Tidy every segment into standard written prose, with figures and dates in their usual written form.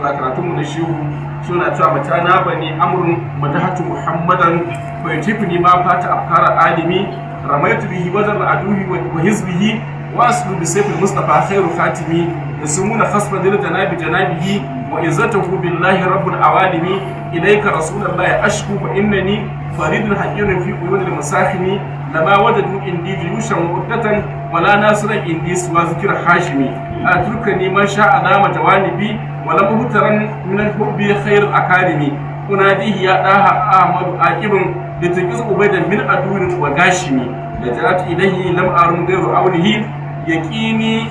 Allah karatunmu na shehu suna cewa mata na bani amrun madahatu muhammadan fa yatifni ma fata afkara alimi ramaitu bihi badal aduhi wa hizbihi wa aslu bi sayf al-mustafa khairu khatimi yasmuna khasban lil janabi janabihi wa izzatuhu billahi rabbul awalimi ilayka rasulullahi ashku fa innani faridun hayyun fi uyun al-masahimi lama wajadu indi juyushan muddatan wala nasiran indi suwa zikr hashimi atrukani man sha'a nama jawanibi wala muhtaran min al-hubbi khair al-akademi unadihi ya daha ahmadu aqibun litaqiz ubaydan min adurin wa gashimi lajarat ilayhi lam arun ghayru awlihi yaqini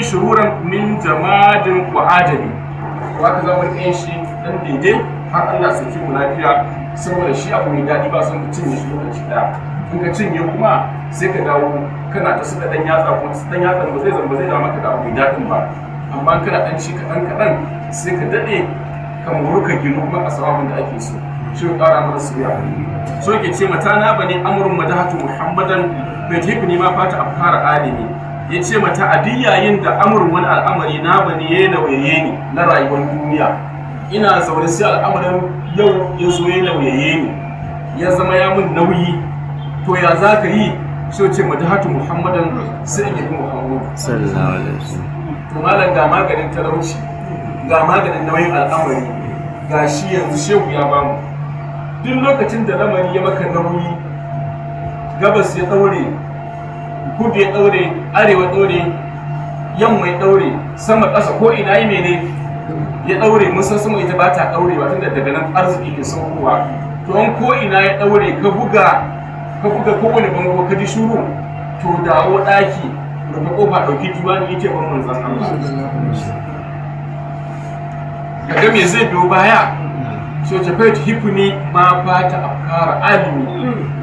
shururan min jamadin wa adabi waka zama ɗayan shi dan daidai har Allah sauke mu lafiya saboda shi abu mai daɗi ba son ka cinye shi lokaci ɗaya in ka cinye kuma sai ka dawo kana ta suka ɗan yatsa kuma su ɗan yatsa ba zai dawo maka da abu mai daɗin ba amma kana ɗan ci kaɗan sai ka daɗe kan ka gino kuma a sababin da ake so shi ya ƙara mana soyayya so ke ce mata na bane amrun madahatu muhammadan bai tafi ni ma fata afkara alimi ya ce mata a duk yayin da amurin wani al'amari na bane ya nauyaye ni na rayuwar duniya ina zaune sai al'amarin yau ya zo ya nauyaye ni ya zama ya mun nauyi to ya za ka yi so ce madahatu muhammadan sai ake kuma muhammadu sallallahu alaihi wasallam to malam ga maganin talauci ga maganin nauyin al'amari ga shi yanzu shehu ya bamu duk lokacin da lamari ya maka nauyi gabas ya daure kudu ya daure arewa daure yamma ya daure sama ƙasa ko ina yi mene ya daure mun san sama ita ba ta daure ba tunda daga nan arziki ke saukowa to an ko ina ya daure ka buga kowane bango ka ji shuru to dawo daki rufe kofa dauki diwani yake ban manzon Allah kaga me zai biyo baya so jafait hifni ma fata afkara alimi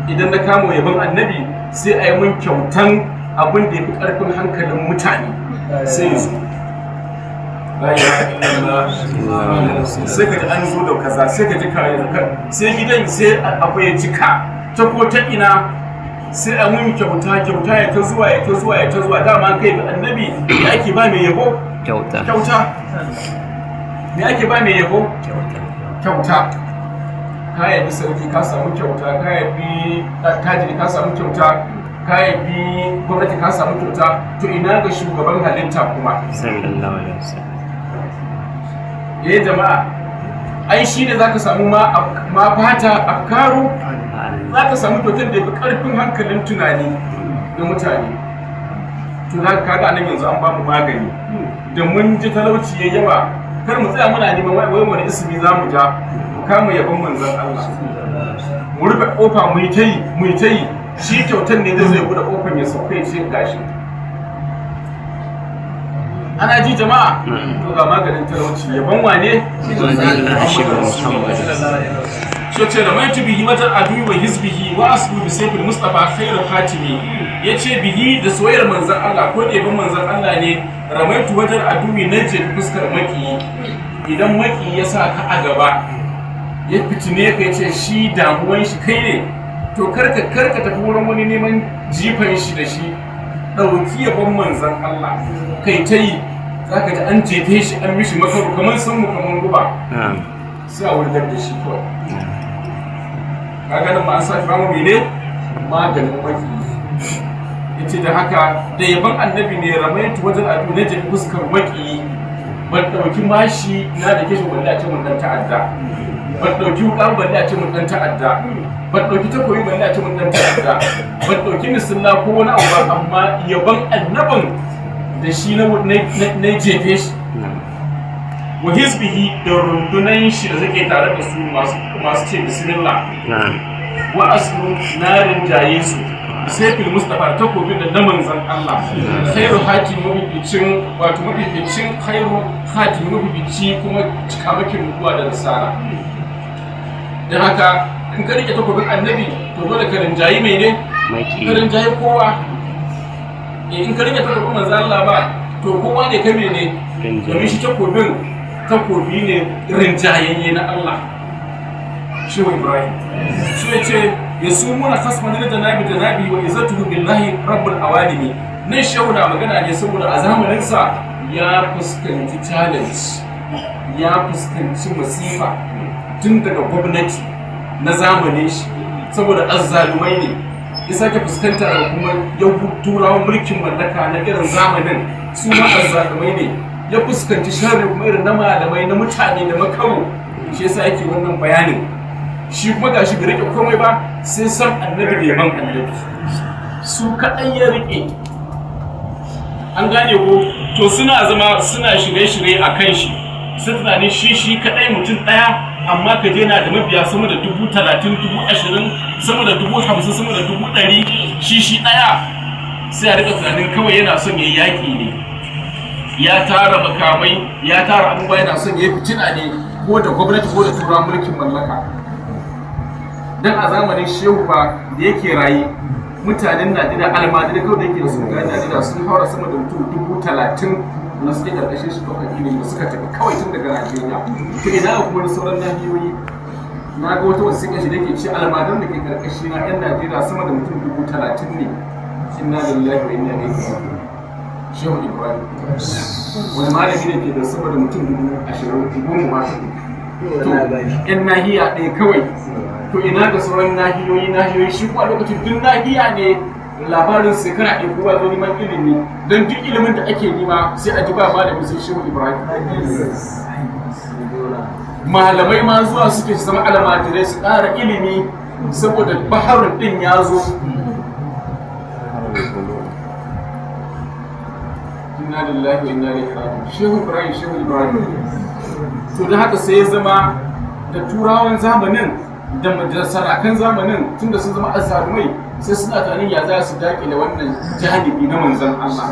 idan na kamo yaban annabi sai a yi mun kyautan abin da ya fi ƙarfin hankalin mutane sai zo sai ka ji an zo da kaza sai ka ji kayan sai gidan sai abu ya jika ta ko ta ina sai a mun kyauta ya ta zuwa dama kai ga annabi me ake ba mai yabo kyauta me ake ba mai yabo kyauta ka yabi sarki ka samu kyauta ka yabi tajiri ka samu kyauta ka yabi gwamnati ka samu kyauta to ina ga shugaban halitta kuma sallallahu alaihi wasallam jama'a ai shi ne zaka samu ma fata afkaru zaka samu kyautar da yafi karfin hankalin tunani na mutane to zaka kaga nan yanzu an ba mu magani da mun ji talauci ya yawa kar mu tsaya muna neman wai wani ismi za mu ja mu kama yabon manzon Allah mu rufe kofa mu yi ta yi shi kyautar ne zai bude kofar ya sauka ya ce gashi ana ji jama'a to ga maganin talauci yabon wane so ce da mai bihi wajen adu wa hizbihi wa asbu bi sayfil mustafa khairu khatimi yace bihi da soyayyar manzon Allah ko da yabon manzon Allah ne ramaitu wajen aduwi na je fuskar maki idan maki ya sa ka a gaba ya fitine ka yace shi damuwan shi kai ne to karka tafi wurin wani neman jifan shi da shi dauki yabon manzon Allah kai ta yi zaka ji an jefe shi an mishi makaru kamar sun mu kamar guba sai a wurgar da shi kawai kaga nan ba an sa ba mu ne maganin maki yace da haka da yaban annabi ne ramaitu wajen adu na jefi fuskar maki ban dauki mashi na da kishi wanda a ce mun dan ta'adda ban dauki wukan wanda a ce mun dan ta'adda ban dauki takoyi wanda a ce mun dan ta'adda ban dauki misalla ko wani abu ba amma yaban annabin da shi na jefe shi wa hizbihi da rundunan shi da suke tare da su masu ce bismillah wa aslu narin jaye su sayfil mustafa takobin da na manzan Allah khairu hatim mafificin wato mafificin khairu hatim mafifici kuma cikamakin nubuwa da risala dan haka in ka rike takobin annabi to dole ka rinjayi mene ka rinjayi kowa in ka rike takobin manzan Allah ba to kowa ne ka mene domin shi takobi ne rinjayayye na Allah shehu Ibrahim shi ya ce ya su muna khasman da janabi wa izzatuhu billahi rabbul awalimi nan shehu na magana ne saboda a zamanin sa ya fuskanci challenge ya fuskanci masifa tun daga gwamnati na zamanin shi saboda azzalumai ne, ya sake fuskanta da kuma turawan mulkin mallaka na irin zamanin su ma azzalumai ne, ya fuskanci sharri kuma irin na malamai na mutane da makaru. Shi yasa yake wannan bayanin. Shi kuma gashi bai rike komai ba sai san annabi da yaban annabi, su kaɗai ya rike. An gane ko to suna zama suna shirye-shirye a kan shi, su tunanin shi kaɗai mutum ɗaya, amma ka je na da mabiya sama da 30,000, 20,000, sama da 50,000, sama da 100,000 shi ɗaya. Sai a rika tunanin kawai yana son ya yaƙi ne, ya tara makamai, ya tara abubuwa, yana son ya fitina ne ko da gwamnati ko da turawan mulkin mallaka. Dan a zamanin shehu ba da yake raye, mutanen Najeriya almajiri kawai da yake da sun gani Najeriya sun haura sama da mutum 30,000 na suke karkashin shi kawai ilimi da suka tafi kawai tun daga Najeriya. To ina ga kuma sauran nahiyoyi, na ga wata wasiƙa shi da ke ce almajiran da ke karkashi na 'yan Najeriya sama da mutum 30,000 ne. Inna lillahi wa inna ilaihi raji'un. Shehu Ibrahim wani malami ne ke da sama da mutum 20,000 goma ma. To 'yan nahiya ɗaya kawai. To ina ga sauran nahiyoyi shi kuwa lokacin duk nahiya ne labarin sai kana ɗin kowa zo neman ilimi, don duk ilimin da ake nema sai a ji ba malami sai Shehu Ibrahim. Malamai ma zuwa suke su zama almajirai su ƙara ilimi saboda baharun ɗin ya zo. Inna lillahi wa inna ilaihi raji'un. Shehu Ibrahim. To da haka sai ya zama da turawan zamanin da sarakan zamanin tunda sun zama azzalumai, sai suna tunanin ya za su daƙile wannan janibi na manzon Allah.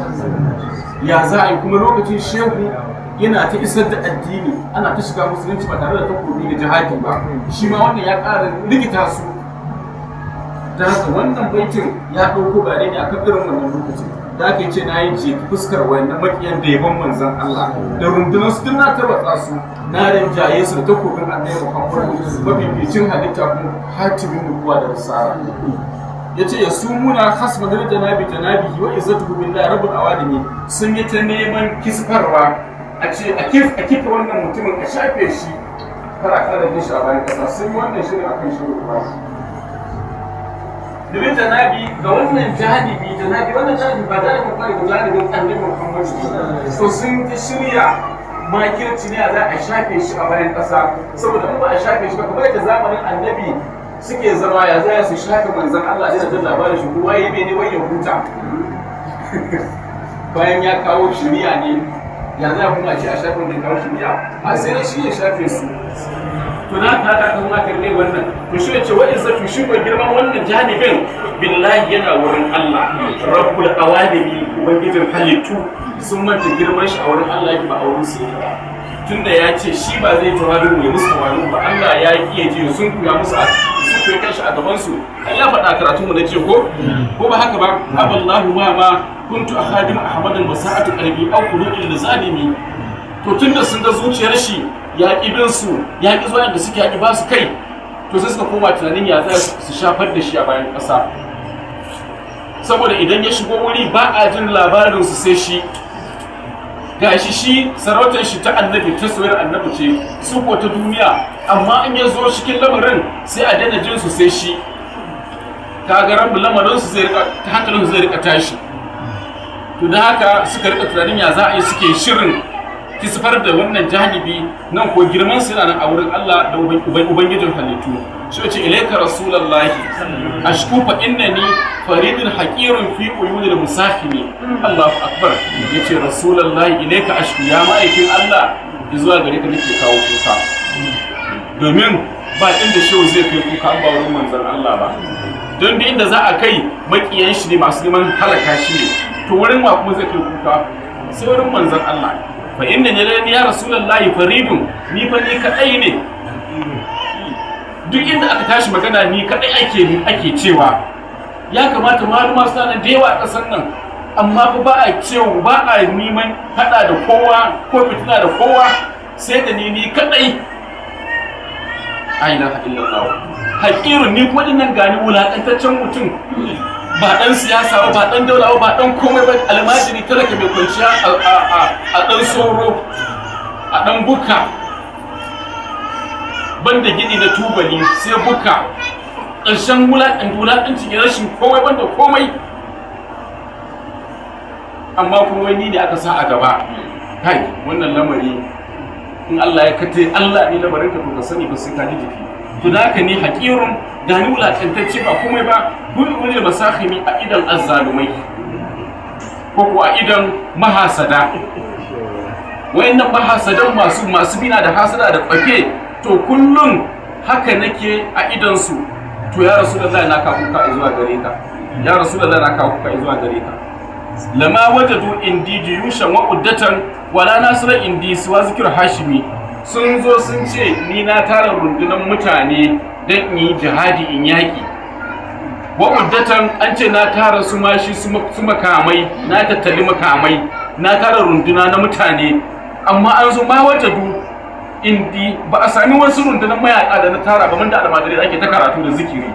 Ya za a yi kuma lokacin shehu yana ta isar da addini, ana ta shiga musulunci ba tare da takobi da jihadi ba. Shi ma wannan ya ƙara likita su. Da haka wannan baitin ya ɗauko ba ne akan irin wannan lokacin. Da aka ce na yi ce fuskar wannan makiyan da yaban manzon Allah da rundunar su na tarwatsa su, na rinjaye su da takobin annabi Muhammad mafificin halitta kuma hatimin nubuwa da risala. Yace ya sumuna hasba da janabihi wa izzatuhu billahi rabbul alamin, sun yi ta neman kiskarwa a ce a kifa wannan mutumin a shafe shi kara da shi a bayan kasa. Sun yi wannan shirin akan shi ba domin janabi ga wannan janibi wannan janibi ba da aka fara da janibin annabi Muhammad. So sun ta shirya makirci ne za a shafe shi a bayan ƙasa, saboda in ba a shafe shi ba kamar da zamanin annabi suke zama ya za su shafe manzon Allah da jin labarin shi kowa ya bene wai ya huta bayan ya kawo shari'a ne, ya za kuma a ce a shafe wanda kawo shari'a a sai shi ya shafe su. To na ta kan ma kalle wannan to shi yace wa izzatu shi ko girman wannan janibin billahi yana wurin Allah rabbul awalimi, ubangijin halittu. Sun manta girman shi a wurin Allah yake ba a wurin su ba, tunda ya ce shi ba zai jawabi mai musu wani ba. Allah ya kiye ji sun kuya musu sun kuya kanshi a gaban su. Allah faɗa karatu mu na ce ko ba haka ba, aballahu ma kuntu ahadim ahmadan wasa'atu qalbi aw qulubil zalimi. To tunda sun ga zuciyar shi ya ƙi bin su, ya ƙi zuwa yadda suke yaƙi ba su kai, to sai suka koma tunanin ya za su shafar da shi a bayan ƙasa. Saboda idan ya shigo wuri ba a jin labarinsu sai shi. Ga shi sarautar shi ta annabi, ta soyar annabi ce, su ko ta duniya, amma in ya zo cikin lamarin sai a daina jin su sai shi. Ka ga rabu lamarinsu zai rika, hankalinsu zai rika tashi. To da haka suka rika tunanin ya za a yi suke shirin kisfar da wannan janibi nan ko girman su yana nan a wurin Allah da ubangijin halittu. Shi wace ilaika rasulullahi ashku fa innani faridun haqirun fi uyunil musafimi. Allahu akbar. Yace rasulullahi ilaika ashku, ya ma'aikin Allah zuwa gare ka nake kawo kuka, domin ba inda shehu zai kai kuka ba wurin manzon Allah ba. Don da inda za a kai makiyan shi ne masu neman halaka shi ne, to wurin ma kuma zai kai kuka sai wurin manzon Allah. Fa inda ne ya rasulullahi faridun, ni fa ni kadai ne. Duk inda aka tashi magana ni kadai ake cewa. Ya kamata maluma suna nan da yawa a ƙasar nan, amma fa ba a cewa ba a neman hada da kowa ko fitina da kowa sai da ni kadai. Aina illallah. Haƙirun ni kuma dinnan gani wulaƙantaccen mutum, ba dan siyasa ba dan daula ba dan komai ba, almajiri talaka mai kwanciya a dan soro. a ɗan buka banda gini na tubali sai buka ƙarshen wulaƙanci ya rashin komai banda komai, amma kuma ni ne aka sa a gaba. Kai wannan lamari in Allah ya kate Allah ne lamarin ka to ka sani ba sai ka ji jiki. To da haka ne haƙirun da ni wulaƙantacce ba komai ba, wani da masahimi a idan azzalumai ko ko a idan mahasada. Wayannan mahasadan masu bina da hasada da kwafe, to kullum haka nake a idan su. To ya Rasulullahi na kawo kuka zuwa gare ka, ya Rasulullahi na kawo kuka zuwa gare ka. Lama wajadu indi jiyushan wa uddatan wala nasira indi siwa zikir hashimi. Sun zo sun ce ni na tara rundunar mutane don in yi jihadi in yaƙi. Wa uddatan an ce na tara su mashi su makamai, na tattali makamai, na tara runduna na mutane, amma an zo ma wajadu indi ba a sami wasu rundunar mayaƙa da na tara ba, man da almadari da ake ta karatu da zikiri.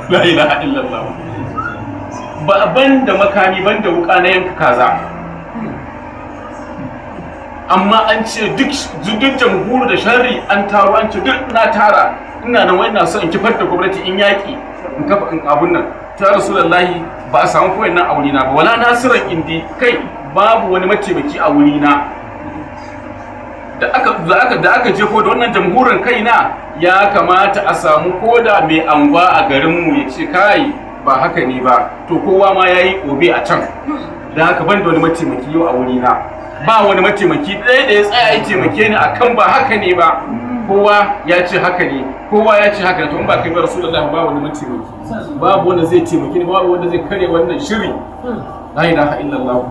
La ilaha illallah. Ba ban da makami ban da wuka na yanka kaza, amma an ce duk jamhuri da sharri an taro, an ce duk na tara, ina nan wai ina so in kifar da gwamnati in yaƙi in kafa in abun nan. Ta Rasulullahi ba a samu koyan nan a wurina ba, wala nasiran indi, kai babu wani mataimaki a wurina. Da aka jefo da wannan jamhurin kaina, ya kamata a samu koda mai anguwa a garinmu ya ce kai ba haka ne ba, to kowa ma ya yi obe a can. Da haka ban da wani mataimaki yau a wurina, ba wani mataimaki ɗaya da ya tsaya ya taimake ni akan ba haka ne ba. Kowa ya ce haka ne, kowa ya ce haka ne, to in ba kai ba Rasulullah ba wani mataimaki, babu wanda zai taimake ni, babu wanda zai kare wannan shiri. La ilaha illallah.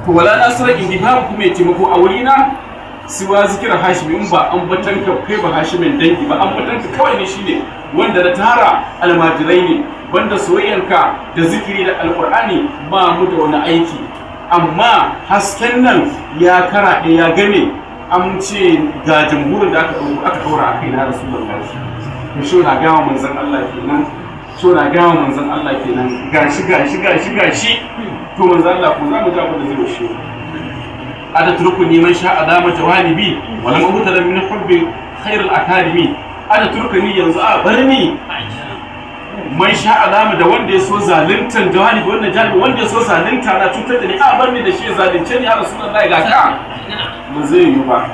To wala nasra indi, babu kuma ya taimako a wurina siwa zikira hashimi, in ba an batanka kai ba hashimin dangi ba, an batanka kawai ne shine wanda na tara almajirai ne, wanda soyayyanka da zikiri da alqur'ani ba mu da wani aiki, amma hasken nan ya karaɗe ya game. An ce ga jamhurin da aka ɗora a kai na Rasulullah. To shi na gawa manzon Allah kenan, so na gawa manzon Allah kenan, gashi. To manzon Allah ko za mu ji abin da zai rushe. Ada turkuni man sha adama jawanibi wa lam ubtala min hubbi khair al akademi. Ada turkuni yanzu a barni man sha alama da wanda ya so zaluntan jawanibi, wannan janibi wanda ya so zalunta na cutar da ni, a barni da shi zalunce ni ya Rasulullahi ga ka. Ba zai yi ba.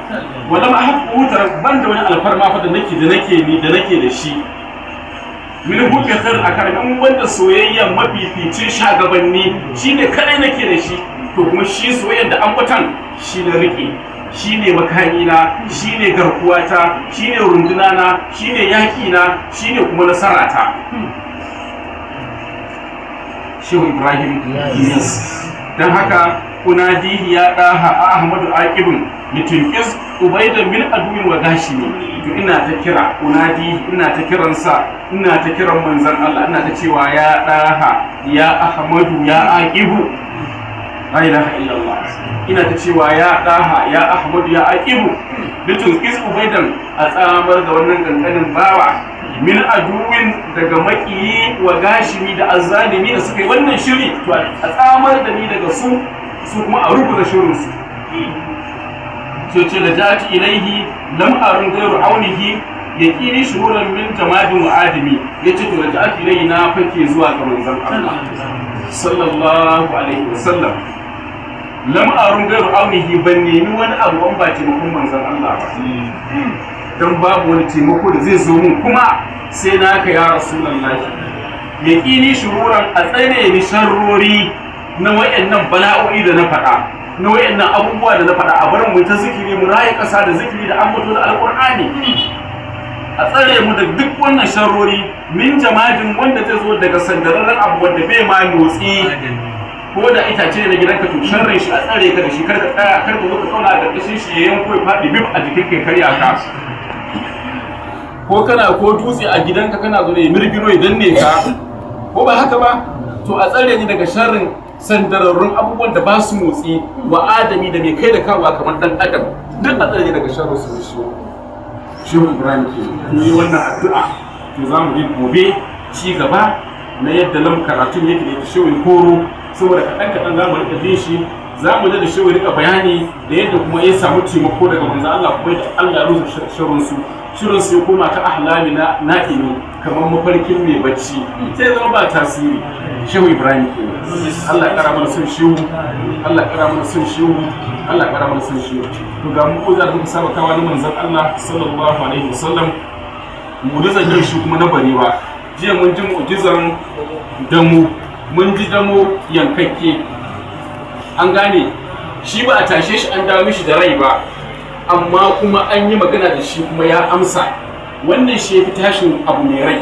Wala ma haƙu wutar ban da wani alfarma fa da nake da shi. Min hubbi khair al akademi, wanda soyayya mafificin shagabanni shine kadai nake da shi. To kuma shi soyayyar da ambatan shi na riƙe, shi ne makamina, shi ne garkuwata, shi ne rundunana, shi ne yaƙina, shi ne kuma nasarata. Shehu Ibrahim Yes. Don haka unadihi ya ɗaha Ahmadu Aqibun litunqis ubaidan min aduwin wa gashimi. To ina ta kira unadihi, ina ta kiransa, ina ta kiran manzon Allah, ina ta cewa ya ɗaha ya Ahmadu ya Aqibu. La ilaha illallah. Ina ta cewa ya ɗaha ya Ahmadu ya Aqibu litunqis ubaidan, a tsamar da wannan ganganin bawa min aduwin daga makiyi wa gashimi da azzalimi da suka yi wannan shiri, to a tsamar da ni daga su kuma a rubuta shirin su. Ce da jati ilaihi lam arun gairu aunihi yaqini shuhuran min jamadin wa adami. Yace to da jati ilaihi na fake zuwa ga manzon Allah sallallahu alaihi wasallam. Lam arun gairu aunihi, ban nemi wani abu an ba taimakon manzon Allah ba, don babu wani taimako da zai zo mun kuma sai naka ya Rasulullahi. Yaqini shuhuran, a tsare ni sharrori na wayannan bala'o'i da na faɗa, na wayannan abubuwa da na faɗa, a bar mu ta zikiri, mu raye ƙasa da zikiri da ambato da alƙur'ani. A tsare mu da duk wannan sharrori min jamadin, wanda zai zo daga sandararren abu wanda bai ma motsi, ko da itace ne na gidanka, to sharrin shi a tsare ka da shi, kar ka tsaya, kar ka zo ka kauna a ƙarƙashin shi ya yanko ya faɗi bib a jikin kai karya ka. Ko kana ko dutse a gidanka kana zo ne mirgino ya danne ka, ko ba haka ba? To a tsare ni daga sharrin sandararrun abubuwan da ba su motsi wa adami da mai kai da kawo kamar dan adam, duk a tsare ni daga sharrin su shi. Shehu Ibrahim ke yi wannan addu'a. To za mu yi gobe ci gaba na yadda lam karatun yake da shehu koro, saboda kaɗan za mu rika jin shi, za mu da shehu rika bayani da yadda kuma ya samu taimako daga manzo Allah kuma da Allah ya rusa shirin su ya koma ta ahlami na na'imi kamar mafarkin mai bacci sai zama ba tasiri. Shehu Ibrahim kenan. Allah ya kara mana son shehu, Allah ya kara mana son shehu, Allah ya kara mana son shehu. To ga mu'ujiza da muka saba kawo na manzon Allah sallallahu alaihi wasallam, mu'ujizan yin shi kuma na barewa. Jiya mun ji mu'ujizan damo, mun ji damo yankakke. An gane shi ba a tashe shi an dawo mishi da rai ba, amma kuma an yi magana da shi kuma ya amsa. Wannan shi ya fi tashin abu mai rai.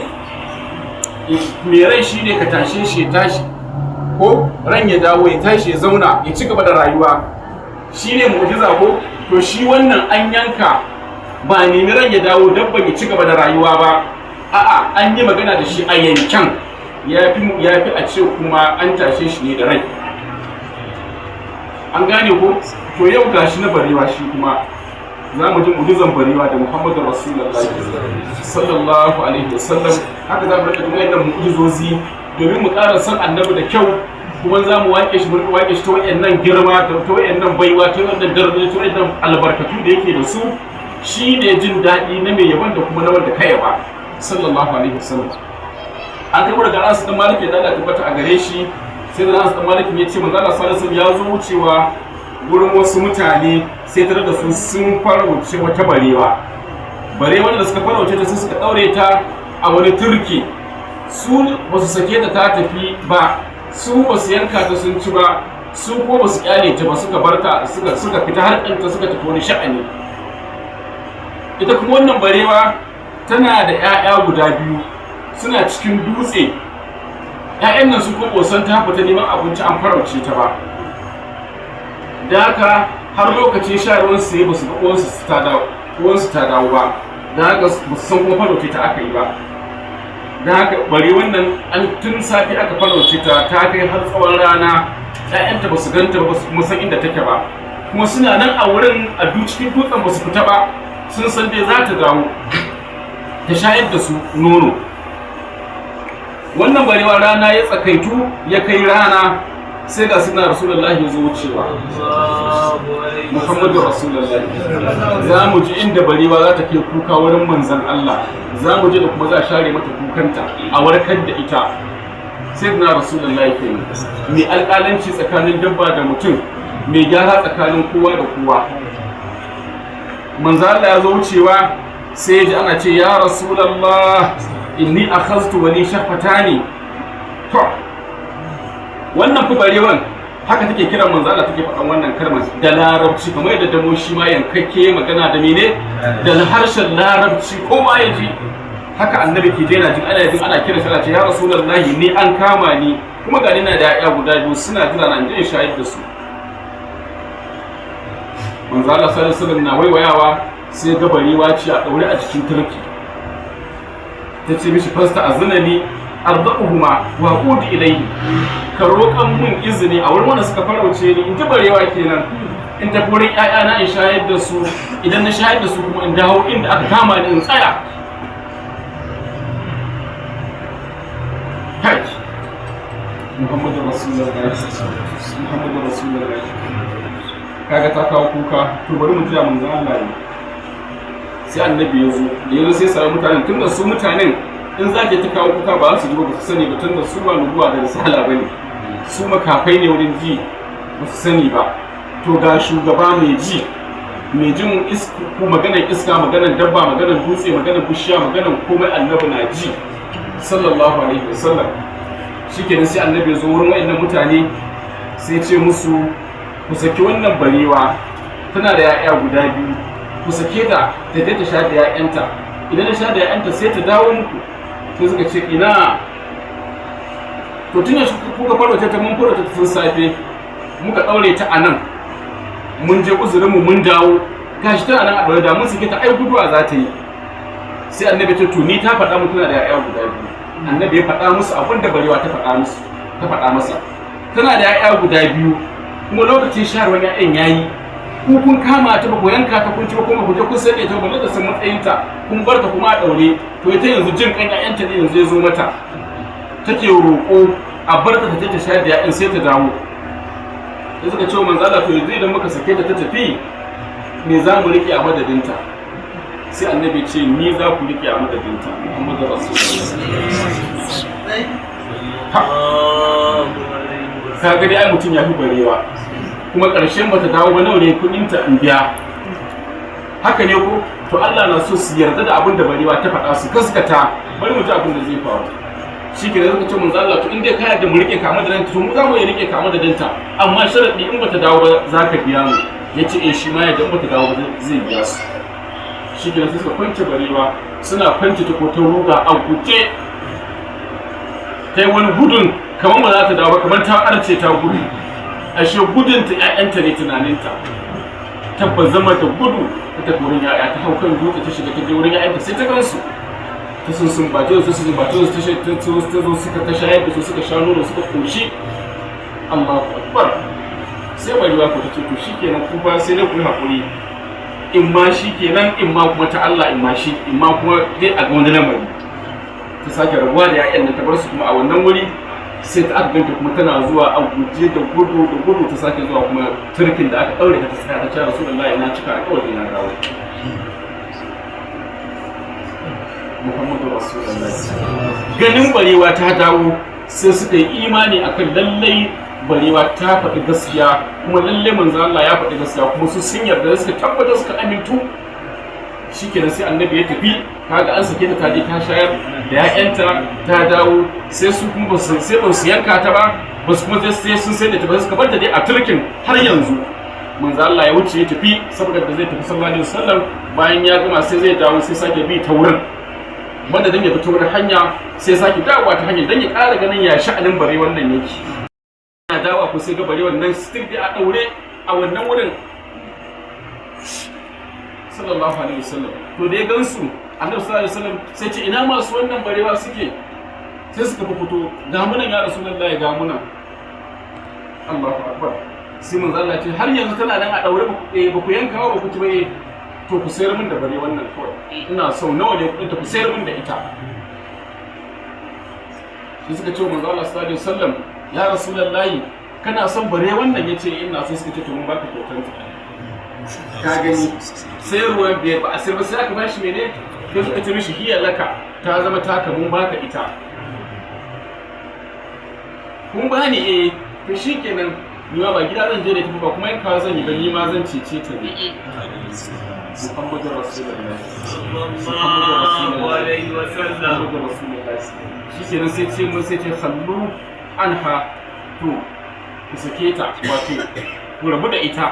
Mai rai shi ne ka tashe shi ya tashi, ko ran ya dawo ya tashi ya zauna ya ci gaba da rayuwa, shi ne mu'jiza ko? To shi wannan an yanka ba nemi ran ya dawo dabban ya ci gaba da rayuwa ba, a'a an yi magana da shi a yankan ya fi a ce kuma an tashe shi ne da rai. An gane ko? To yau gashi na barewa shi kuma za mu ji mu'jizan barewa da Muhammadu Rasulullahi sallallahu alaihi wasallam. Haka za mu rika jin wayannan mu'jizozi domin mu ƙara san annabi da kyau, kuma za mu wake shi ta wayannan girma, ta wayannan baiwa, ta wayannan darajoji, ta wayannan albarkatu da yake da su. Shi ne jin daɗi na mai yaban da kuma na wanda ka yaba sallallahu alaihi wasallam. An kai daga Anas dan Malik da Allah tabbata a gare shi, sai da Anas dan Malik ya ce manzo Allah sallallahu alaihi wasallam ya zo wucewa wurin wasu mutane, sai tare da su sun farauce wata barewa da suka farauce ta suka daure ta a wani turke. Su ba su sake ta tafi ba, su ba su yanka ta sun ci ba, su ko ba su kyale ta ba, suka barta suka fita har ɗanta suka tafi wani sha'ani. Ita kuma wannan barewa tana da 'ya'ya guda biyu suna cikin dutse. 'Ya'yan nan su ko san ta fita neman abinci an farauce ta ba, da haka har lokacin sha ruwan su ba su ga uwansu ta dawo ba, da haka ba su san kuma farauce ta aka yi ba. Da haka bari wannan an tun safi aka farauce ta kai har tsawon rana, 'ya'yanta ba su ganta ba su kuma san inda take ba, kuma suna nan a wurin a cikin dutsen ba su fita ba, sun san dai za ta dawo ta shayar da su nono. Wannan barewa rana ya tsakaitu ya kai rana, sai ga suna Rasulullahi ya zo wucewa, Muhammadu Rasulullahi. Za mu ji inda barewa za ta ke kuka wurin manzan Allah, za mu ji da kuma za a share mata kukanta a warkar da ita. Sai na Rasulullahi ke mai alƙalanci tsakanin dabba da mutum, mai gyara tsakanin kowa da kowa. Manzan Allah ya zo wucewa, sai ya ji ana ce ya Rasulullah inni akhaztu wa li shafatani. To wannan fi barewan haka take kiran manzo Allah, take faɗan wannan kalmar da larabci, kamar yadda damo shi ma yankakke magana da mene da harshen larabci, ko ma ya ji haka annabi ke daina jin ana kira shi, ce ya Rasulullahi ni an kama ni kuma ga ni na da ƴaƴa guda biyu suna jira na je shayar da su. Manzo Allah sallallahu alaihi wasallam na waiwayawa sai ga barewa ce a daure a cikin turki. Ta ce mishi fasta azinani ardaquhuma wa qudi ilayhi, ka roƙan mun izini a wurin wanda suka farauce ni in ji barewa kenan, in tafi wurin ƴaƴana in shayar da su, idan na shayar da su kuma in dawo inda aka kama ni in tsaya. Kai Muhammadu Rasulullahi, Muhammadu Rasulullahi, kaga ta kawo kuka. To bari mu jira manzon Allah ne. Sai annabi ya zo, da yanzu sai sai mutanen, tunda su mutanen in za ta kawo kuka ba su ji ba su sani ba, tunda su ba nubuwa da risala bane, su makafai ne wurin ji ba su sani ba. To ga shugaba mai ji, mai jin ko maganar iska, maganar dabba, maganar dutse, maganar bishiya, maganar komai annabi na ji sallallahu alaihi wasallam. Shikenan sai annabi ya zo wurin wayannan mutane, sai ce musu ku saki wannan barewa, tana da 'ya'ya guda biyu, ku sake ta ta je ta sha da 'ya'yanta, idan ta sha da 'ya'yanta sai ta dawo muku. Sai suka ce ina, to tun yaushe kuka farauta ta, mun farauta ta tun safe, muka daure ta a nan, mun je uzurinmu mun dawo, gashi tana nan a daure, da mun sake ta ai guduwa za ta yi. Sai annabi ta tuni ta faɗa mu tana da 'ya'ya guda biyu. Annabi ya faɗa musu abin da barewa ta faɗa masa, tana da 'ya'ya guda biyu, kuma lokacin shayarwar 'ya'yan yayi, ku kun kama ta ba ku yanka ta kun ci ba, kuma ku je kun sake ta ba da san matsayinta, kun bar ta kuma a daure. To ita yanzu jin kan 'ya'yanta ne yanzu ya zo mata, take roƙo a bar ta ta shayar da 'ya'yan sai ta dawo. da suka ce manzo Allah to yanzu idan muka sake ta tafi me za mu rike a madadinta sai annabi ce ni za ku rike a madadinta Muhammadu Rasulullah ka ga dai mutum ya fi barewa kuma ƙarshen bata dawo ba nawa ne kuɗinta in biya haka ne ko to Allah na so su yarda da abin da barewa ta faɗa su gaskata bari mu ji abin da zai faru shi ke da suka ce manzo Allah to in dai ka yarda mu rike ka madadinta to mu za mu rike ka madadinta amma sharadi in bata dawo ba za ka biya mu yace shi ma yadda in bata dawo ba zai biya su shi ke da suka kwance barewa suna kwance ta ko ta ruga a guje ta yi wani gudun kamar ba za ta dawo ba kamar ta arce ta gudu ashe gudun ta ƴaƴanta ne tunaninta tabba zama da gudu ta tafi wurin ƴaƴa ta hau kan dutse ta shiga ta je wurin ƴaƴanta sai ta gansu ta sun bace su sun bace su ta zo suka ta shayar da su suka sha nono suka koshi Allahu akbar sai bariwa ko ta ce to shikenan ku ba sai dai ku yi hakuri in ma shikenan in ma kuma ta Allah in ma kuma dai a ga wani lamari ta sake rabuwa da ƴaƴan da ta bar su kuma a wannan wuri sai ta aka ganta kuma tana zuwa a guje da gudu ta sake zuwa kuma turkin da aka daure ta tsaya ta ce Rasulullahi na cika alƙawari na dawo Muhammadu Rasulullahi ganin barewa ta dawo sai suka yi imani akan lallai barewa ta faɗi gaskiya kuma lallai manzo Allah ya faɗi gaskiya kuma su sun yarda suka tabbata suka amintu shikenan sai annabi ya tafi kaga an sake ta je ta shayar da ƴaƴanta ta dawo sai su kuma ba su yanka ta ba su kuma sai sun sai da ta ba suka bar ta dai a turkin har yanzu manzo Allah ya wuce ya tafi saboda da zai tafi sallallahu alaihi wasallam bayan ya gama sai zai dawo sai sake bi ta wurin wanda dan ya fita wurin hanya sai sake dawowa ta hanya dan ya ƙara ganin ya sha'anin bare wannan yake yana dawowa ko sai ga bare wannan still dai a daure a wannan wurin sallallahu alaihi wasallam to da ya gansu annabi sallallahu alaihi wasallam sai ce ina masu wannan barewa suke sai suka fito ga munan ya rasulullahi ga munan Allahu akbar sai manzo Allah ce har yanzu tana nan a daure ba ku yankawa ba ku ci ba to ku sayar min da bare wannan kawai ina so nawa ne kudin ta ku sayar min da ita sai suka ce manzo Allah sallallahu alaihi wasallam ya rasulullahi kana son bare wannan yace ina sai suka ce to mun baka kyautar ta ka gani sai ruwan biyar ba a sai ba sai aka bashi mene sai suka ce mishi hiya laka ta zama taka mun baka ita kun bani to shikenan ni ma ba gida zan je da ita ba kuma yanka zan yi ba ni ma zan cece ta ne Muhammadu Rasulullah sallallahu alaihi wasallam shikenan sai ce mun sai ce sallu anha to ku sake ta wato ku rabu da ita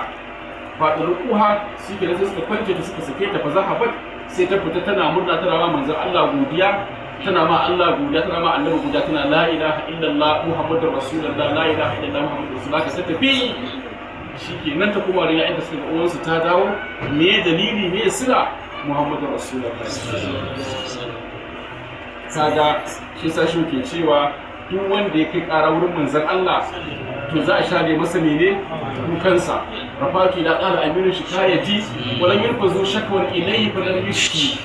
faɗaɗɗuha shi ke sai suka kwance ta suka sake ta fa zahabat sai ta fita tana murna tana ma manzon Allah godiya tana ma Allah godiya tana ma annabi godiya tana la ilaha illallah muhammadur rasulullah la ilaha illallah muhammadur rasulullah ka sai tafi shi ke nan ta kuma riya inda suka uwansu ta dawo me dalili me sila muhammadur rasulullah kaga shi sa shi ke cewa duk wanda ya kai ƙara wurin manzon Allah to za a share masa mene kukansa rafaki da ƙara aminu shi kaya ji walan yin fazo shakwar ilayi falar yushki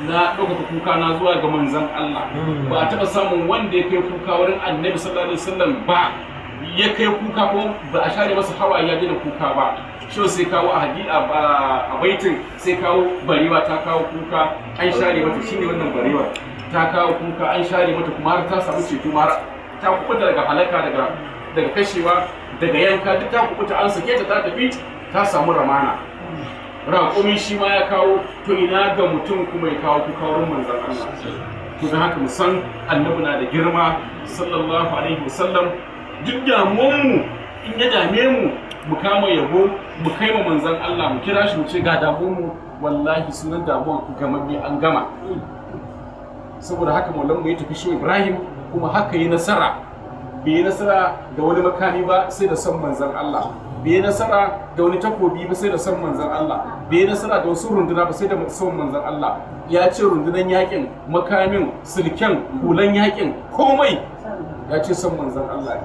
na ɗaukaka kuka na zuwa ga manzan Allah ba a taɓa samun wanda ya kai kuka wurin annabi sallallahu alaihi wasallam ba ya kai kuka ko ba a share masa hawa ya daina kuka ba shi sai kawo a baitin sai kawo barewa ta kawo kuka an share mata shine wannan barewa ta kawo kuka an share mata kuma har ta samu ceto har ta kuɓuta daga halaka daga kashewa daga yanka duk ta kuɓuta an sake ta tafi ta samu ramana raƙumi shi ma ya kawo to ina ga mutum kuma ya kawo kuka wurin manzon Allah to da haka mu san annabi na da girma sallallahu alaihi wasallam duk damuwanmu in ya dame mu mu kama yabo mu kai ma manzon Allah mu kira shi mu ce ga damuwanmu wallahi sunan damuwan gamammi an gama saboda haka maulanmu ya tafi shi Ibrahim kuma haka yi nasara bai yi nasara da wani makami ba sai da son manzon Allah bai yi nasara da wani takobi ba sai da son manzon Allah bai yi nasara da wasu runduna ba sai da son manzon Allah ya ce rundunan yakin makamin silken hulan yakin komai ya ce son manzon Allah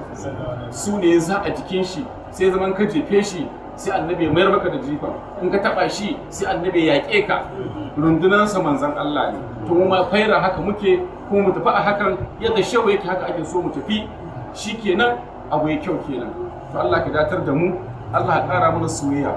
su ne za a jikin shi sai zaman ka jefe shi sai annabi ya mayar maka da jifa in ka taba shi sai annabi ya yaƙe ka rundunansa manzon Allah ne to mu ma faira haka muke kuma mu tafi a hakan yadda shewa yake haka ake so mu tafi shikenan abu ya kyau kenan to Allah ka datar da mu, Allah ya ƙara mana soyayya